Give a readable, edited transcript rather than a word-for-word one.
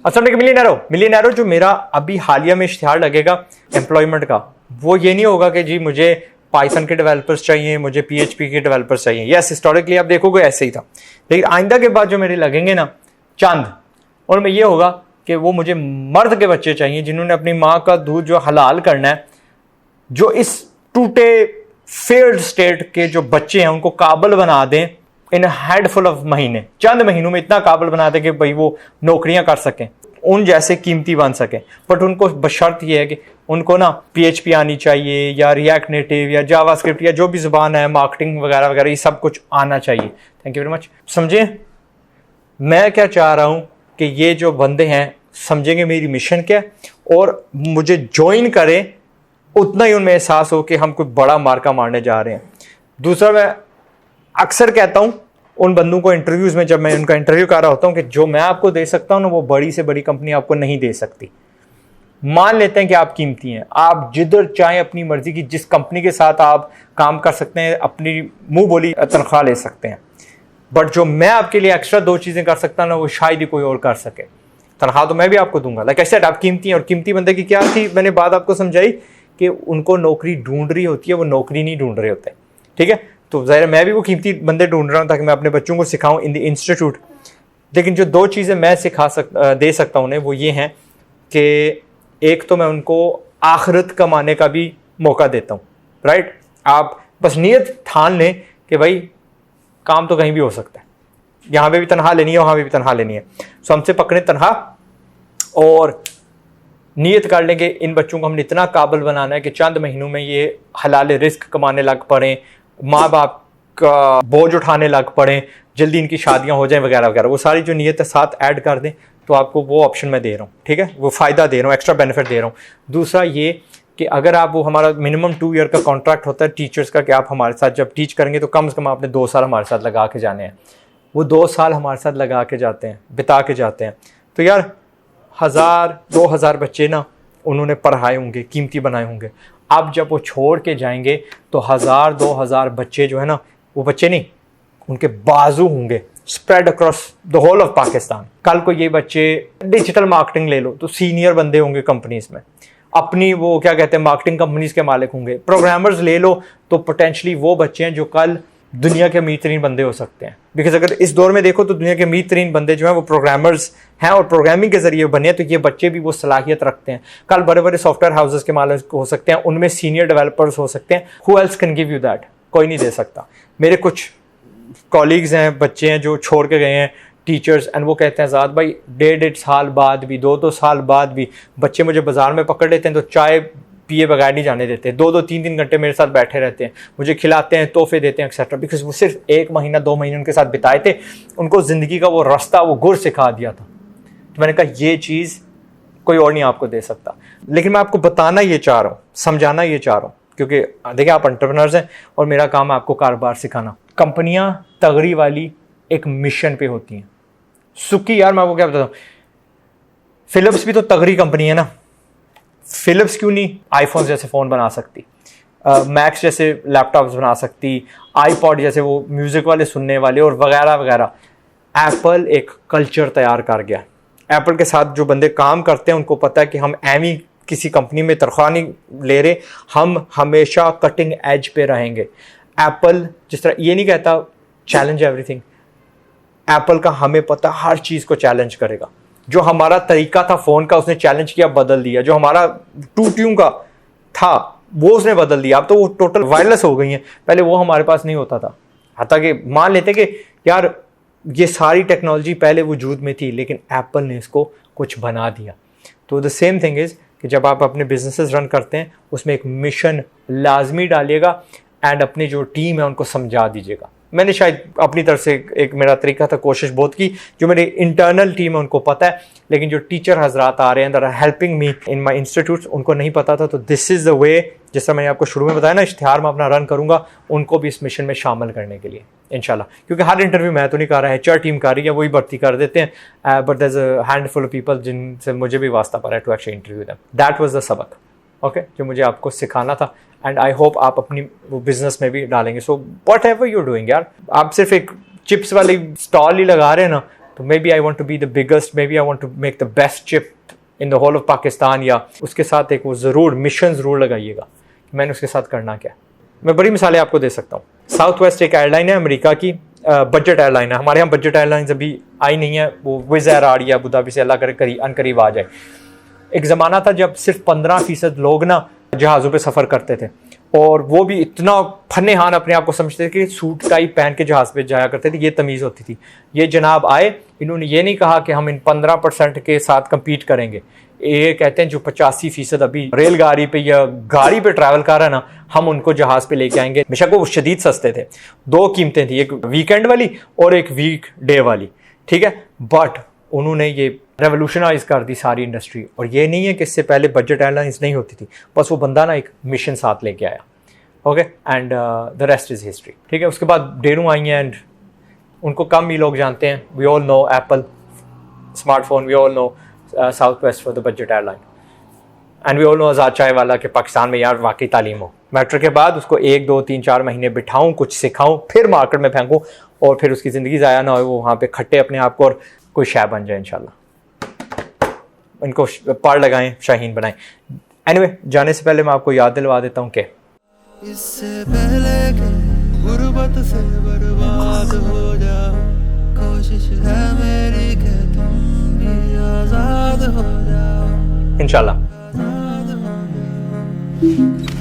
अस्सलाम वालेकुम मिलियनेरो जो मेरा अभी हालिया में इश्तिहार लगेगा एम्प्लॉयमेंट का, वो ये नहीं होगा कि जी मुझे पाइथन के डेवलपर्स चाहिए, मुझे पीएचपी के डेवलपर्स चाहिए। यस, हिस्टोरिकली आप देखोगे ऐसे ही था, लेकिन आइंदा के बाद जो मेरे लगेंगे ना चंद, और में ये होगा कि वो मुझे मर्द के बच्चे चाहिए जिन्होंने अपनी माँ का दूध जो हलाल करना है, जो इस टूटे फेल्ड स्टेट के जो बच्चे हैं उनको काबिल बना दें इन हैंडफुल ऑफ महीने, चंद महीनों में इतना काबिल बना दें कि भाई वो नौकरियां कर सकें, उन जैसे कीमती बन सकें। बट उनको बशर्त ये है कि उनको ना पीएचपी आनी चाहिए या रिएक्ट नेटिव या जावास्क्रिप्ट या जो भी जुबान है, मार्केटिंग वगैरह वगैरह, ये सब कुछ आना चाहिए। Thank you very much. समझे मैं क्या चाह रहा हूं कि ये जो बंदे हैं समझेंगे मेरी मिशन क्या और मुझे ज्वाइन करें, उतना ही उनमें एहसास हो कि हम कोई बड़ा मार्का मारने जा रहे हैं। दूसरा, मैं अक्सर कहता हूं उन बंदों को इंटरव्यूज में, जब मैं उनका इंटरव्यू कर रहा होता हूं, कि जो मैं आपको दे सकता हूं ना वो बड़ी से बड़ी कंपनी आपको नहीं दे सकती। मान लेते हैं कि आप कीमती हैं, आप जिधर चाहें अपनी मर्जी की जिस कंपनी के साथ आप काम कर सकते हैं, अपनी मुंह बोली तनख्वाह ले सकते हैं। बट जो मैं आपके लिए एक्स्ट्रा दो चीजें कर सकता हूं ना, वो शायद ही कोई और कर सके। तनख्वाह तो मैं भी आपको दूंगा, लाइक आई सेड, आप कीमती हैं। और कीमती बंदे की क्या थी, मैंने बात आपको समझाई कि उनको नौकरी ढूंढ रही होती है, वो नौकरी नहीं ढूंढ रहे होते। ठीक है, तो ज़ाहिर मैं भी वो कीमती बंदे ढूंढ रहा हूँ ताकि मैं अपने बच्चों को सिखाऊं इन द इंस्टीट्यूट। लेकिन जो दो चीज़ें मैं दे सकता हूँ उन्हें, वो ये हैं कि एक तो मैं उनको आखिरत कमाने का भी मौका देता हूँ। राइट, आप बस नीयत ठान लें कि भाई काम तो कहीं भी हो सकता है, यहाँ पे भी तनख्वाह लेनी है, वहाँ पे भी तनख्वाह लेनी है। सो हमसे पकड़े तनख्वाह और नीयत कर लें कि इन बच्चों को हमने इतना काबिल बनाना है कि चंद महीनों में ये हलाल रिस्क कमाने लग पड़ें, माँ बाप का बोझ उठाने लग पड़ें, जल्दी इनकी शादियां हो जाएं वगैरह वगैरह। वो सारी जो नीयत है साथ ऐड कर दें, तो आपको वो ऑप्शन मैं दे रहा हूँ। ठीक है, वो फ़ायदा दे रहा हूँ, एक्स्ट्रा बेनिफिट दे रहा हूँ। दूसरा ये कि अगर आप, वो हमारा मिनिमम 2 ईयर का कॉन्ट्रैक्ट होता है टीचर्स का, कि आप हमारे साथ जब टीच करेंगे तो कम से कम आपने 2 साल हमारे साथ लगा के जाने हैं। वो 2 साल हमारे साथ लगा के जाते हैं, बिता के जाते हैं। तो यार 1000-2000 बच्चे ना उन्होंने पढ़ाए होंगे, कीमती बनाए होंगे। अब जब वो छोड़ के जाएंगे तो 1000-2000 बच्चे जो है ना, वो बच्चे नहीं, उनके बाजू होंगे spread across the whole of Pakistan. कल को ये बच्चे डिजिटल मार्केटिंग ले लो तो सीनियर बंदे होंगे कंपनीज में, अपनी वो क्या कहते हैं मार्केटिंग कंपनीज के मालिक होंगे। प्रोग्रामर्स ले लो तो पोटेंशली वो बच्चे हैं जो कल दुनिया के अमीर तरीन बंदे हो सकते हैं। बिकॉज अगर इस दौर में देखो तो दुनिया के अमीर तरीन बंदे जो हैं वो प्रोग्रामर्स हैं और प्रोग्रामिंग के जरिए बने हैं। तो ये बच्चे भी वो सलाहियत रखते हैं, कल बड़े बड़े सॉफ्टवेयर हाउसेस के मालिक हो सकते हैं, उनमें सीनियर डेवलपर्स हो सकते हैं। Who else can give you that? कोई नहीं दे सकता। मेरे कुछ कॉलीग्स हैं, बच्चे हैं जो छोड़ के गए हैं टीचर्स, एंड वो कहते हैं ज़ाद भाई 1.5 साल बाद भी, 2-2 साल बाद भी बच्चे मुझे बाजार में पकड़ लेते हैं तो चाय पिए बगैर नहीं जाने देते। 2-2, 3-3 घंटे मेरे साथ बैठे रहते हैं, मुझे खिलाते हैं, तोहफे देते हैं एक्सेट्रा, बिकॉज वो सिर्फ 1 महीना 2 महीने उनके साथ बिताए थे, उनको ज़िंदगी का वो रास्ता, वो गुर सिखा दिया था। तो मैंने कहा ये चीज़ कोई और नहीं आपको दे सकता। लेकिन मैं आपको बताना ये चाह रहा हूँ, समझाना ये चाह रहा हूँ, क्योंकि देखिए आप एंटरप्रेन्योर्स हैं और मेरा काम है आपको कारोबार सिखाना। कंपनियाँ तगड़ी वाली एक मिशन पे होती हैं। सुखी यार मैं आपको क्या बताता हूँ, फिलिप्स भी तो तगड़ी कंपनी है ना। फिलिप्स क्यों नहीं आईफोन जैसे फ़ोन बना सकती, मैक्स जैसे लैपटॉप्स बना सकती, आईपॉड जैसे वो म्यूज़िक वाले सुनने वाले और वगैरह वगैरह। एप्पल एक कल्चर तैयार कर गया। एप्पल के साथ जो बंदे काम करते हैं उनको पता है कि हम एम ही किसी कंपनी में तनख्वाह नहीं ले रहे, हम हमेशा कटिंग एज पे रहेंगे। एप्पल जिस तरह ये नहीं कहता चैलेंज एवरीथिंग, एप्पल का हमें पता हर चीज़ को चैलेंज करेगा। जो हमारा तरीका था फ़ोन का उसने चैलेंज किया, बदल दिया। जो हमारा टूटियों का था वो उसने बदल दिया। अब तो वो टोटल वायरलेस हो गई हैं, पहले वो हमारे पास नहीं होता था। हत्ता कि मान लेते कि यार ये सारी टेक्नोलॉजी पहले वजूद में थी लेकिन एप्पल ने इसको कुछ बना दिया। तो द सेम थिंग इज़ कि जब आप अपने बिजनेसेस रन करते हैं उसमें एक मिशन लाजमी डालिएगा एंड अपनी जो टीम है उनको समझा दीजिएगा। मैंने शायद अपनी तरफ से एक मेरा तरीका था, कोशिश बहुत की। जो मेरी इंटरनल टीम है उनको पता है, लेकिन जो टीचर हजरात आ रहे हैं that are helping me in my institutes उनको नहीं पता था। तो दिस इज़ द वे, जैसा मैंने आपको शुरू में बताया ना, इश्तिहार में अपना रन करूँगा उनको भी इस मिशन में शामिल करने के लिए इंशाल्लाह। क्योंकि हर इंटरव्यू मैं तो नहीं कर रहा है, HR टीम कर रही है, वही भर्ती कर देते हैं। But there is a handful of people जिनसे मुझे भी वास्ता पड़ा है to actually interview them. That was the सबक ओके जो मुझे आपको सिखाना था, एंड आई होप आप अपनी वो बिजनेस में भी डालेंगे। So what ever you doing यार, आप सिर्फ एक चिप्स वाली स्टॉल ही लगा रहे हैं ना, तो maybe I want to be the biggest, maybe I want to make the best chip in the whole of Pakistan, या उसके साथ एक वो ज़रूर मिशन ज़रूर लगाइएगा कि मैंने उसके साथ करना क्या है। मैं बड़ी मिसालें आपको दे सकता हूँ। साउथ वेस्ट एक एयरलाइन है अमेरिका की, बजट एयरलाइन है। हमारे यहाँ बजट एयरलाइंस अभी आई नहीं है, वो विज़ एयर आ रही है अबू धाबी से, अल्लाह करे अनकरीब आ जाए। एक ज़माना था जब सिर्फ 15% लोग ना जहाज़ों पे सफ़र करते थे, और वो भी इतना फन्ने हान अपने आप को समझते थे कि सूट टाई पहन के जहाज़ पे जाया करते थे, ये तमीज़ होती थी। ये जनाब आए, इन्होंने ये नहीं कहा कि हम इन 15% के साथ कम्पीट करेंगे। ये कहते हैं जो 85% अभी रेलगाड़ी पे या गाड़ी पे ट्रैवल कर रहा है ना, हम उनको जहाज़ पे लेके आएंगे। बेशक वो शदीद सस्ते थे, 2 कीमतें थी, एक वीकेंड वाली और एक वीक डे वाली, ठीक है। बट उन्होंने ये रेवोल्यूशनाइज कर दी सारी इंडस्ट्री। और ये नहीं है कि इससे पहले बजट एयरलाइंस नहीं होती थी, बस वो बंदा ना एक मिशन साथ लेके आया। Okay, and the rest is history, ठीक है। उसके बाद डेरू आई हैं, एंड उनको कम ही लोग जानते हैं। We all know Apple smartphone, we all know Southwest for the budget airline, and we all know Azad chai wala के पाकिस्तान में यार वाकई तालीम हो। मैट्रिक के बाद उसको 1, 2, 3, 4 महीने बिठाऊँ, कुछ सिखाऊँ, फिर मार्केट में फेंकूँ, और फिर उसकी ज़िंदगी ज़ाया ना हो, वो वहाँ पे खट्टे अपने आप को और कोई शय बन जाए इंशाल्लाह। इनको पार लगाएं, शाहीन बनाएं। एनीवे, जाने से पहले मैं आपको याद दिलवा देता हूँ कि इससे पहले कि गुर्बत से बर्बाद हो जाओ, कोशिश है मेरी कि तुम भी आजाद हो जाओ इंशाल्लाह। आजाद हो जाओ।